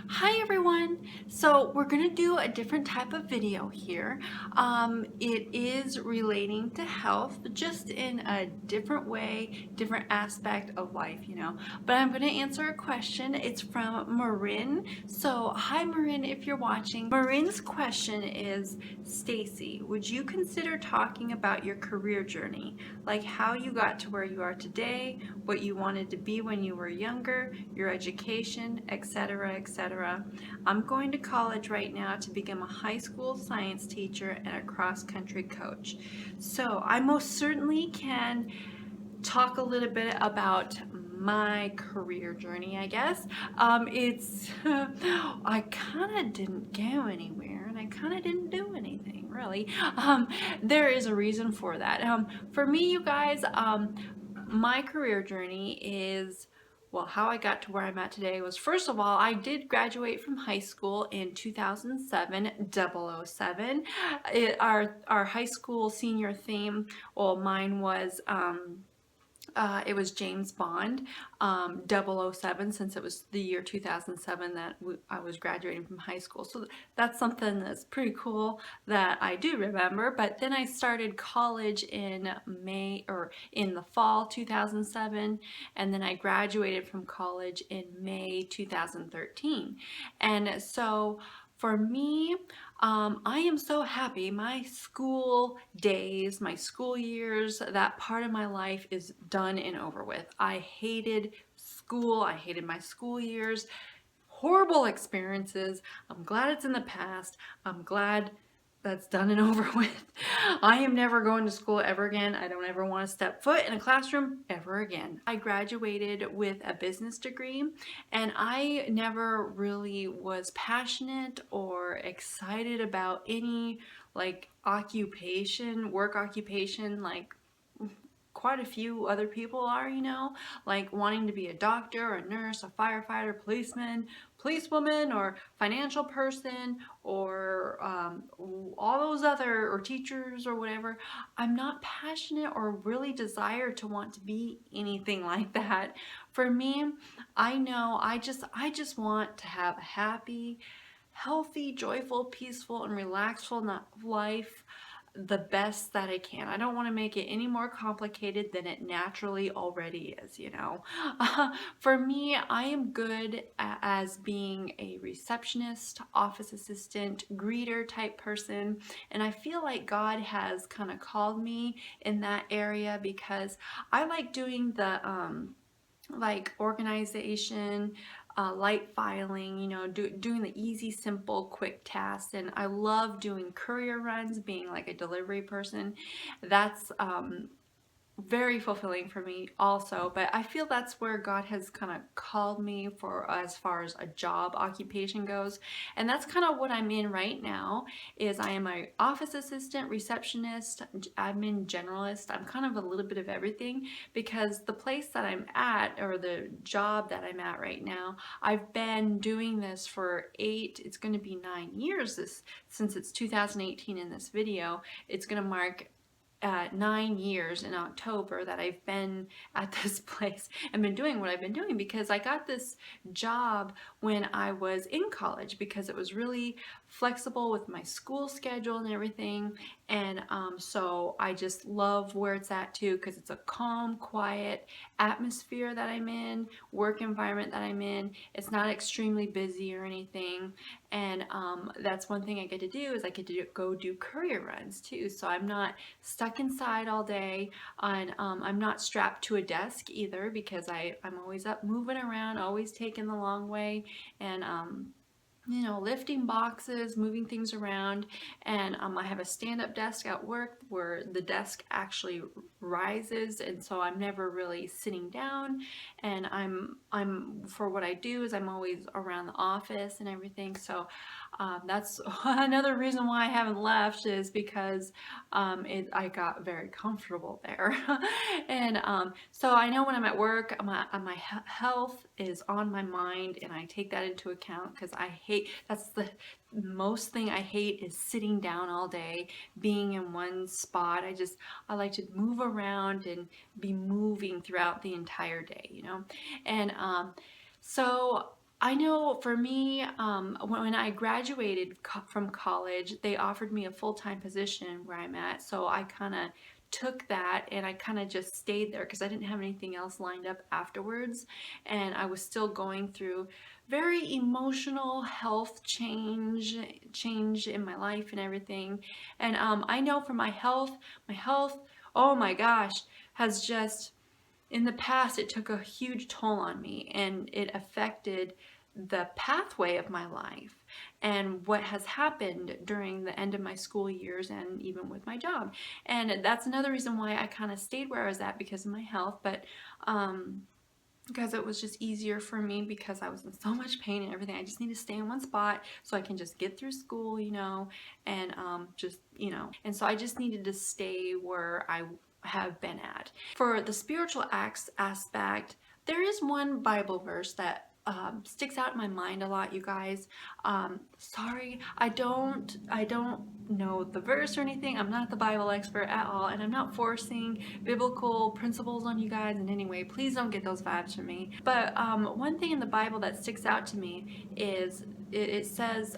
Hi everyone! So we're going to do a different type of video here. It is relating to health, just in a different way, different aspect of life, But I'm going to answer a question. It's from Marin. So hi Marin, if you're watching. Marin's question is, Stacy, would you consider talking about your career journey? Like how you got to where you are today, what you wanted to be when you were younger, your education, etc., etc. I'm going to college right now to become a high school science teacher and a cross-country coach. So I most certainly can talk a little bit about my career journey, I guess. I kind of didn't go anywhere and I kind of didn't do anything really. There is a reason for that. For me, you guys, my career journey is, well, how I got to where I'm at today was, first of all, I did graduate from high school in 2007, 007. Our high school senior theme, well, mine was, it was James Bond, 007, since it was the year 2007 that I was graduating from high school. So that's something that's pretty cool that I do remember. But then I started college in May, or in the fall 2007, and then I graduated from college in May 2013. And so for me, I am so happy. My school days, my school years, that part of my life is done and over with. I hated school. I hated my school years. Horrible experiences. I'm glad it's in the past. I'm glad that's done and over with. I am never going to school ever again. I don't ever want to step foot in a classroom ever again. I graduated with a business degree, and I never really was passionate or excited about any work occupation, like quite a few other people are, like wanting to be a doctor, a nurse, a firefighter, policeman, policewoman, or financial person, or all those other, or teachers or whatever. I'm not passionate or really desire to want to be anything like that. For me, I know I just want to have a happy, healthy, joyful, peaceful, and relaxful life, the best that I can. I don't want to make it any more complicated than it naturally already is. For me, I am good as being a receptionist, office assistant, greeter type person, and I feel like God has kind of called me in that area because I like doing the like organization, light filing, doing the easy, simple, quick tasks. And I love doing courier runs, being like a delivery person. That's very fulfilling for me also, but I feel that's where God has kind of called me for as far as a job occupation goes. And that's kind of what I'm in right now. Is I am an office assistant, receptionist, admin, generalist. I'm kind of a little bit of everything because the place that I'm at, or the job that I'm at right now, I've been doing this for it's going to be 9 years since it's 2018 in this video. It's going to mark 9 years in October that I've been at this place and been doing what I've been doing, because I got this job when I was in college because it was really flexible with my school schedule and everything. And so I just love where it's at too, because it's a calm, quiet atmosphere that I'm in, work environment that I'm in. It's not extremely busy or anything. And that's one thing I get to do, is I get to go do courier runs too. So I'm not stuck inside all day, and I'm not strapped to a desk either, because I'm always up moving around, always taking the long way, and lifting boxes, moving things around. And I have a stand-up desk at work where the desk actually rises, and so I'm never really sitting down. And I'm for what I do is I'm always around the office and everything. So that's another reason why I haven't left, is because I got very comfortable there. And so I know when I'm at work, my health is on my mind, and I take that into account, because that's the most thing I hate, is sitting down all day, being in one spot. I like to move around and be moving throughout the entire day, And so I know for me, when I graduated from college, they offered me a full-time position where I'm at. So I kind of took that and I kind of just stayed there because I didn't have anything else lined up afterwards. And I was still going through very emotional health change in my life and everything. And I know for my health, oh my gosh, has just in the past, it took a huge toll on me and it affected the pathway of my life and what has happened during the end of my school years and even with my job. And that's another reason why I kind of stayed where I was at because of my health, but because it was just easier for me because I was in so much pain and everything. I just need to stay in one spot so I can just get through school, and and so I just needed to stay where I have been at. For the spiritual aspect, there is one Bible verse that sticks out in my mind a lot, you guys. Sorry, I don't know the verse or anything. I'm not the Bible expert at all, and I'm not forcing biblical principles on you guys in any way. Please don't get those vibes from me. But one thing in the Bible that sticks out to me is it says,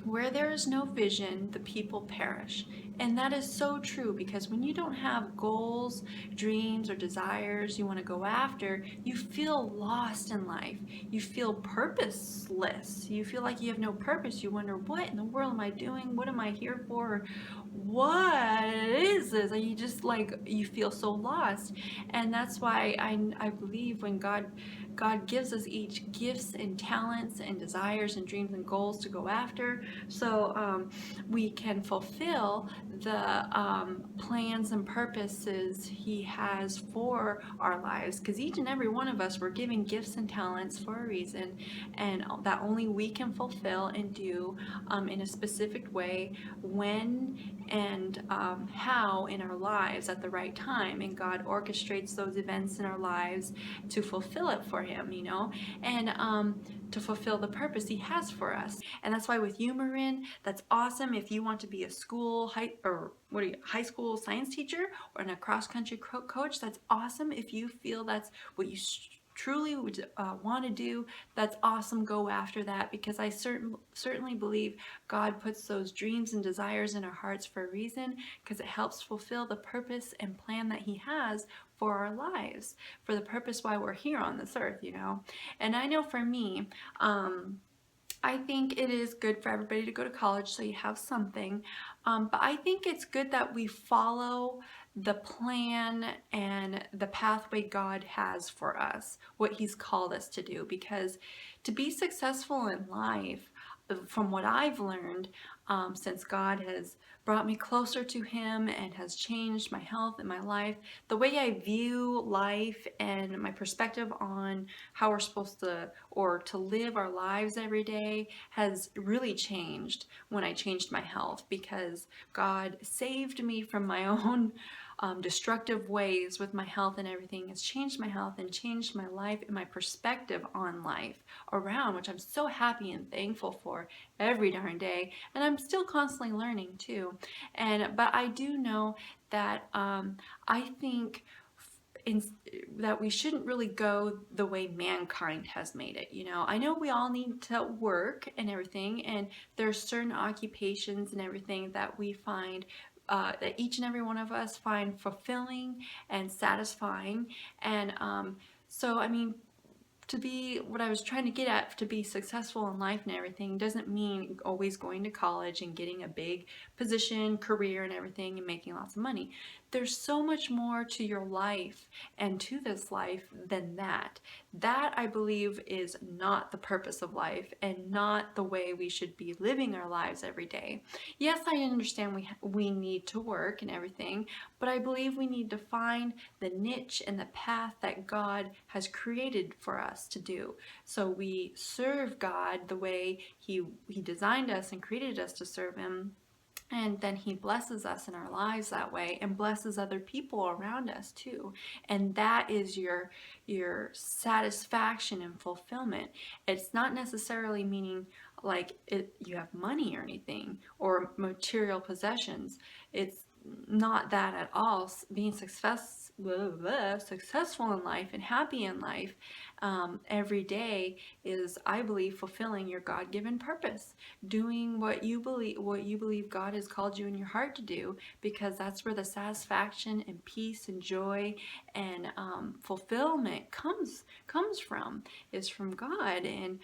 where there is no vision, the people perish. And that is so true because when you don't have goals, dreams, or desires you want to go after, you feel lost in life. You feel purposeless. You feel like you have no purpose. You wonder, what in the world am I doing? What am I here for? What is this? And you just you feel so lost. And that's why I believe when God gives us each gifts and talents and desires and dreams and goals to go after, so we can fulfill the plans and purposes He has for our lives. Because each and every one of us, we're given gifts and talents for a reason, and that only we can fulfill and do in a specific way, when and how in our lives at the right time. And God orchestrates those events in our lives to fulfill it for Him, and to fulfill the purpose He has for us. And that's why with you, Marin, that's awesome. If you want to be a high school science teacher or a cross country coach, that's awesome. If you feel that's what you truly would want to do, that's awesome. Go after that, because I certainly believe God puts those dreams and desires in our hearts for a reason, because it helps fulfill the purpose and plan that He has for our lives, for the purpose why we're here on this earth, And I know for me, I think it is good for everybody to go to college so you have something, but I think it's good that we follow the plan and the pathway God has for us, what He's called us to do, because to be successful in life, from what I've learned, since God has brought me closer to Him and has changed my health and my life, the way I view life and my perspective on how we're supposed to live our lives every day has really changed when I changed my health, because God saved me from my own destructive ways with my health and everything. Has changed my health and changed my life and my perspective on life around, which I'm so happy and thankful for every darn day. And I'm still constantly learning too. But I do know that I think that we shouldn't really go the way mankind has made it. I know we all need to work and everything, and there's certain occupations and everything that we find that each and every one of us find fulfilling and satisfying. And so, I mean, what I was trying to get at, to be successful in life and everything, doesn't mean always going to college and getting a big position, career and everything, and making lots of money. There's so much more to your life and to this life than that. That, I believe, is not the purpose of life and not the way we should be living our lives every day. Yes, I understand we need to work and everything, but I believe we need to find the niche and the path that God has created for us to do. So we serve God the way He designed us and created us to serve Him. And then He blesses us in our lives that way, and blesses other people around us too. And that is your satisfaction and fulfillment. It's not necessarily meaning you have money or anything, or material possessions. It's not that at all. Being successful in life and happy in life every day is, I believe, fulfilling your God-given purpose, doing what you believe God has called you in your heart to do, because that's where the satisfaction and peace and joy and fulfillment comes from, is from God, and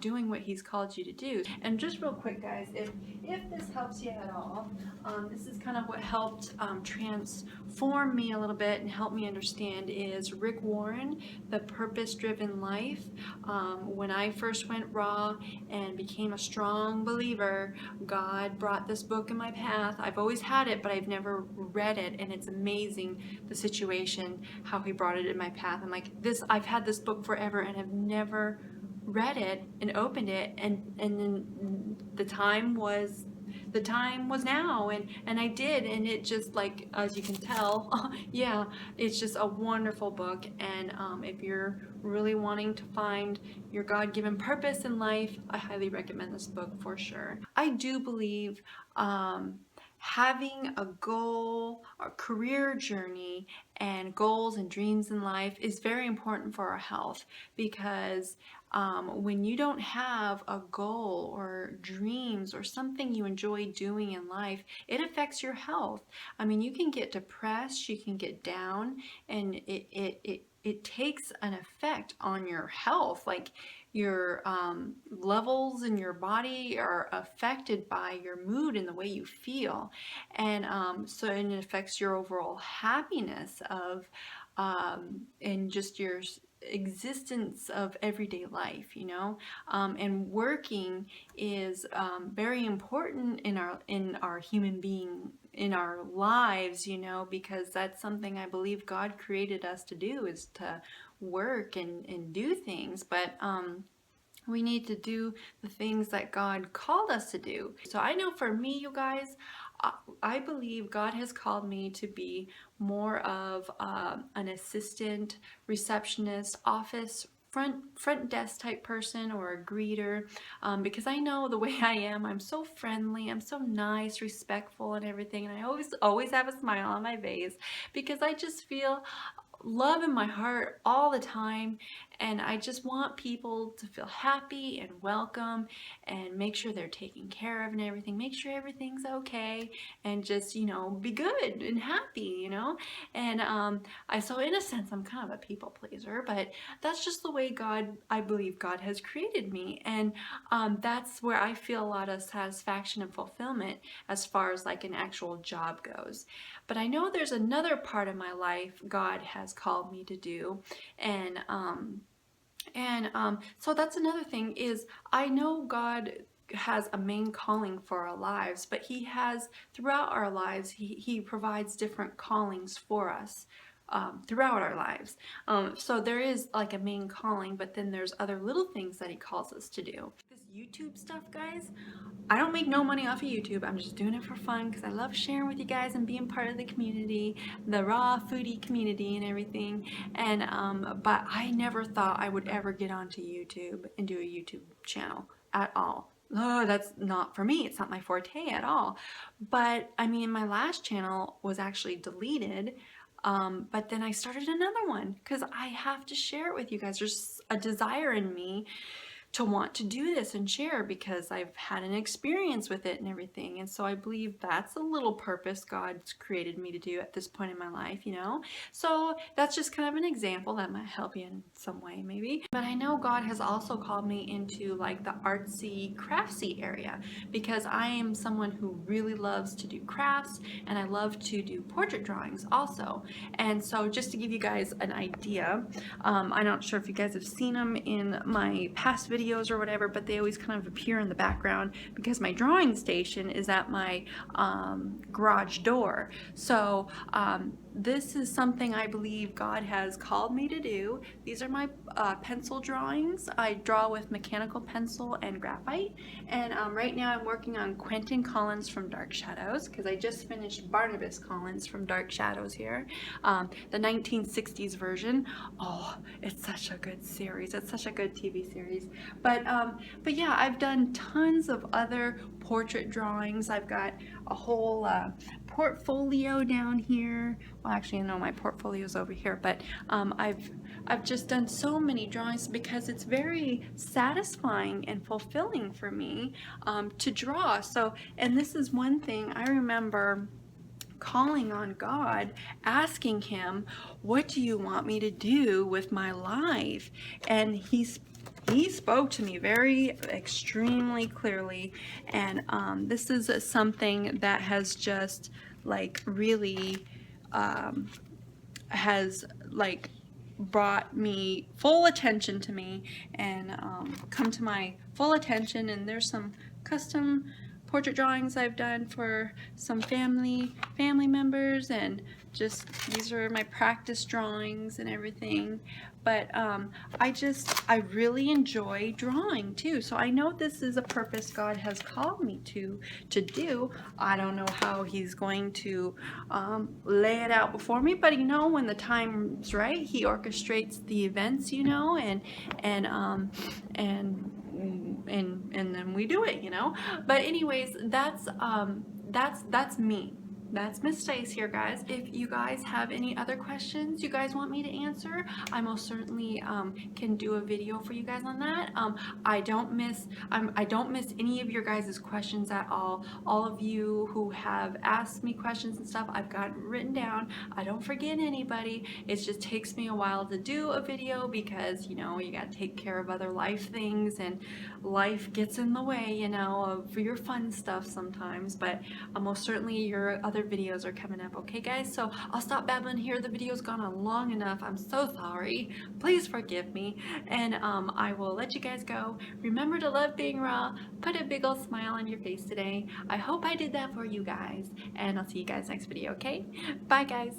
doing what He's called you to do. And just real quick, guys, if this helps you at all, this is kind of what helped transform me a little bit and help me understand is Rick Warren, The Purpose-Driven Life. When I first went raw and became a strong believer, God brought this book in my path. I've always had it, but I've never read it, and it's amazing the situation, how He brought it in my path. I'm like, I've had this book forever and have never read it and opened it, and then the time was now, and I did, and it just, like, as you can tell, yeah, it's just a wonderful book. And if you're really wanting to find your God-given purpose in life, I highly recommend this book for sure. I do believe having a goal, a career journey, and goals and dreams in life is very important for our health, because when you don't have a goal or dreams or something you enjoy doing in life, it affects your health. I mean, you can get depressed, you can get down, and it takes an effect on your health. Like, your levels in your body are affected by your mood and the way you feel, and and it affects your overall happiness of and just your existence of everyday life, you know. And working is very important in our human being, in our lives, you know, because that's something I believe God created us to do, is to work and do things. But we need to do the things that God called us to do. So I know for me, you guys, I believe God has called me to be more of an assistant, receptionist, office, front desk type person, or a greeter, because I know the way I am. I'm so friendly, I'm so nice, respectful, and everything, and I always have a smile on my face, because I just feel love in my heart all the time, and I just want people to feel happy and welcome, and make sure they're taken care of and everything, make sure everything's okay, and just, you know, be good and happy, you know. And so in a sense, I'm kind of a people pleaser, but that's just the way I believe God has created me, and that's where I feel a lot of satisfaction and fulfillment as far as like an actual job goes. But I know there's another part of my life God has called me to do, and so that's another thing, is I know God has a main calling for our lives, but He has, throughout our lives, He provides different callings for us throughout our lives. So there is like a main calling, but then there's other little things that He calls us to do. This YouTube stuff, guys, I don't make no money off of YouTube. I'm just doing it for fun, because I love sharing with you guys and being part of the community, the raw foodie community and everything. And but I never thought I would ever get onto YouTube and do a YouTube channel at all. Oh, that's not for me. It's not my forte at all. But I mean, my last channel was actually deleted. But then I started another one, because I have to share it with you guys. There's a desire in me to want to do this and share, because I've had an experience with it and everything. And so I believe that's a little purpose God's created me to do at this point in my life, you know. So that's just kind of an example that might help you in some way, maybe. But I know God has also called me into like the artsy, craftsy area, because I am someone who really loves to do crafts, and I love to do portrait drawings also. And so just to give you guys an idea, I'm not sure if you guys have seen them in my past videos or whatever, but they always kind of appear in the background, because my drawing station is at my garage door. So this is something I believe God has called me to do. These are my pencil drawings. I draw with mechanical pencil and graphite, and right now I'm working on Quentin Collins from Dark Shadows, because I just finished Barnabas Collins from Dark Shadows here, the 1960s version. Oh, it's such a good series. It's such a good TV series. But yeah, I've done tons of other portrait drawings. I've got a whole portfolio down here. Well, actually, no, my portfolio's over here, but I've I've just done so many drawings because it's very satisfying and fulfilling for me to draw. So, and this is one thing I remember calling on God, asking him, what do you want me to do with my life? And he spoke to me very extremely clearly, and this is something that has just like really has like brought me full attention to me, and come to my full attention. And there's some custom portrait drawings I've done for some family members, and just these are my practice drawings and everything. But I really enjoy drawing too. So I know this is a purpose God has called me to do. I don't know how he's going to lay it out before me, but you know, when the time's right, he orchestrates the events, you know, and then we do it, you know. But anyways, that's me. That's Miss Stace here, guys. If you guys have any other questions you guys want me to answer, I most certainly can do a video for you guys on that. I don't miss any of your guys' questions at all. All of you who have asked me questions and stuff, I've got it written down. I don't forget anybody. It just takes me a while to do a video because, you know, you got to take care of other life things, and life gets in the way, you know, of your fun stuff sometimes. But most certainly your other videos are coming up. Okay, guys, so I'll stop babbling here. The video's gone on long enough. I'm so sorry. Please forgive me, and I will let you guys go. Remember to love being raw. Put a big old smile on your face today. I hope I did that for you guys, and I'll see you guys next video. Okay, bye guys.